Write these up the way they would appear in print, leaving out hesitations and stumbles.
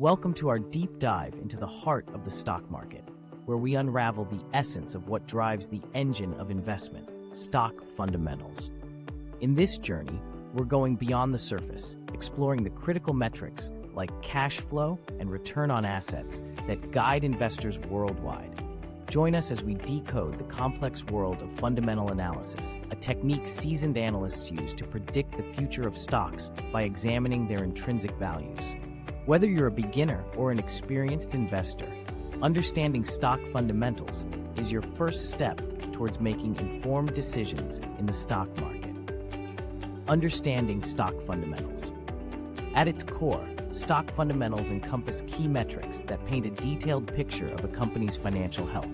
Welcome to our deep dive into the heart of the stock market, where we unravel the essence of what drives the engine of investment, stock fundamentals. In this journey, we're going beyond the surface, exploring the critical metrics like cash flow and return on assets that guide investors worldwide. Join us as we decode the complex world of fundamental analysis, a technique seasoned analysts use to predict the future of stocks by examining their intrinsic values. Whether you're a beginner or an experienced investor, understanding stock fundamentals is your first step towards making informed decisions in the stock market. Understanding stock fundamentals. At its core, stock fundamentals encompass key metrics that paint a detailed picture of a company's financial health.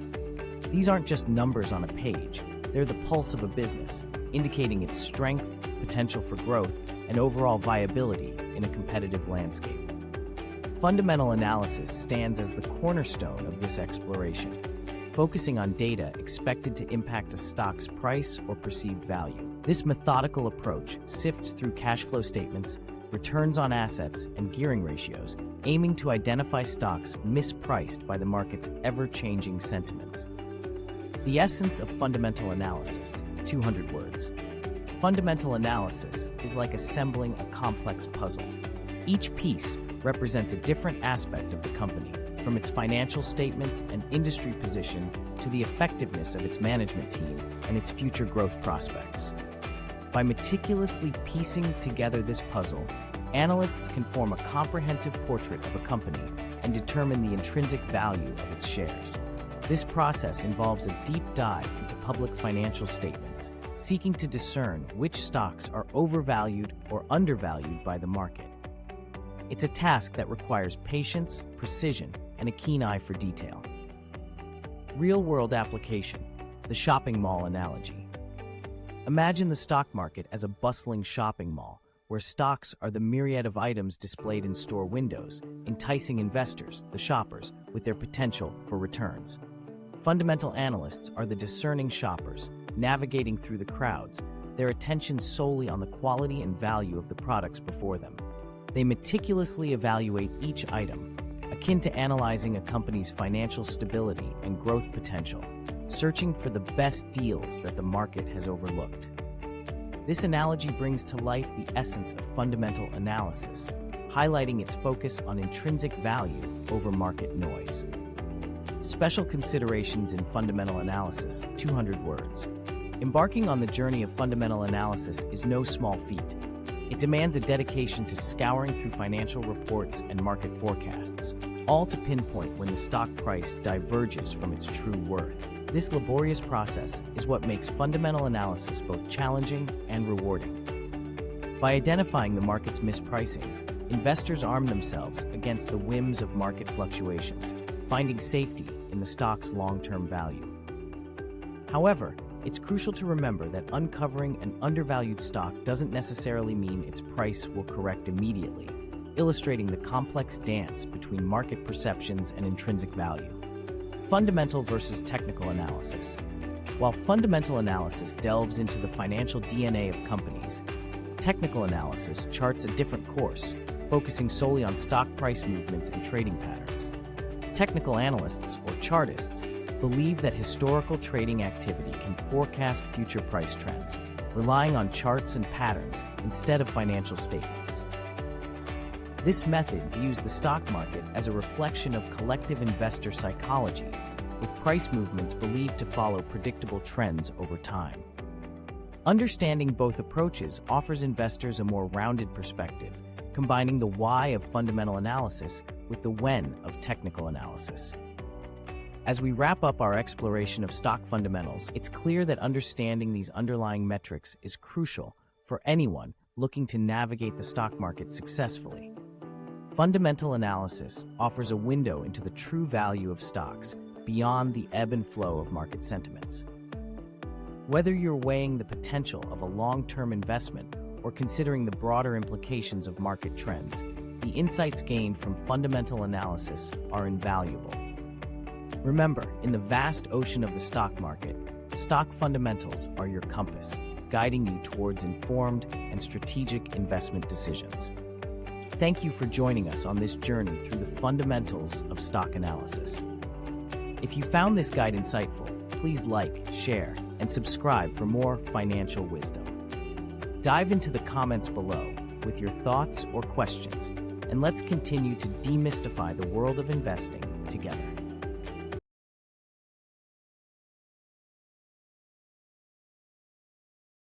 These aren't just numbers on a page, they're the pulse of a business, indicating its strength, potential for growth, and overall viability in a competitive landscape. Fundamental analysis stands as the cornerstone of this exploration, focusing on data expected to impact a stock's price or perceived value. This methodical approach sifts through cash flow statements, returns on assets, and gearing ratios, aiming to identify stocks mispriced by the market's ever-changing sentiments. The essence of fundamental analysis, 200 words. Fundamental analysis is like assembling a complex puzzle. Each piece represents a different aspect of the company, from its financial statements and industry position to the effectiveness of its management team and its future growth prospects. By meticulously piecing together this puzzle, analysts can form a comprehensive portrait of a company and determine the intrinsic value of its shares. This process involves a deep dive into public financial statements, seeking to discern which stocks are overvalued or undervalued by the market. It's a task that requires patience, precision, and a keen eye for detail. Real-world application, the shopping mall analogy. Imagine the stock market as a bustling shopping mall, where stocks are the myriad of items displayed in store windows, enticing investors, the shoppers, with their potential for returns. Fundamental analysts are the discerning shoppers, navigating through the crowds, their attention solely on the quality and value of the products before them. They meticulously evaluate each item, akin to analyzing a company's financial stability and growth potential, searching for the best deals that the market has overlooked. This analogy brings to life the essence of fundamental analysis, highlighting its focus on intrinsic value over market noise. Special considerations in fundamental analysis, 200 words. Embarking on the journey of fundamental analysis is no small feat. It demands a dedication to scouring through financial reports and market forecasts, all to pinpoint when the stock price diverges from its true worth. This laborious process is what makes fundamental analysis both challenging and rewarding. By identifying the market's mispricings, investors arm themselves against the whims of market fluctuations, finding safety in the stock's long-term value. However, it's crucial to remember that uncovering an undervalued stock doesn't necessarily mean its price will correct immediately, illustrating the complex dance between market perceptions and intrinsic value. Fundamental versus technical analysis. While fundamental analysis delves into the financial DNA of companies, technical analysis charts a different course, focusing solely on stock price movements and trading patterns. Technical analysts, or chartists, believe that historical trading activity can forecast future price trends, relying on charts and patterns instead of financial statements. This method views the stock market as a reflection of collective investor psychology, with price movements believed to follow predictable trends over time. Understanding both approaches offers investors a more rounded perspective, combining the why of fundamental analysis with the when of technical analysis. As we wrap up our exploration of stock fundamentals, it's clear that understanding these underlying metrics is crucial for anyone looking to navigate the stock market successfully. Fundamental analysis offers a window into the true value of stocks beyond the ebb and flow of market sentiments. Whether you're weighing the potential of a long-term investment or considering the broader implications of market trends, the insights gained from fundamental analysis are invaluable. Remember, in the vast ocean of the stock market, stock fundamentals are your compass, guiding you towards informed and strategic investment decisions. Thank you for joining us on this journey through the fundamentals of stock analysis. If you found this guide insightful, please like, share, and subscribe for more financial wisdom. Dive into the comments below with your thoughts or questions, and let's continue to demystify the world of investing together.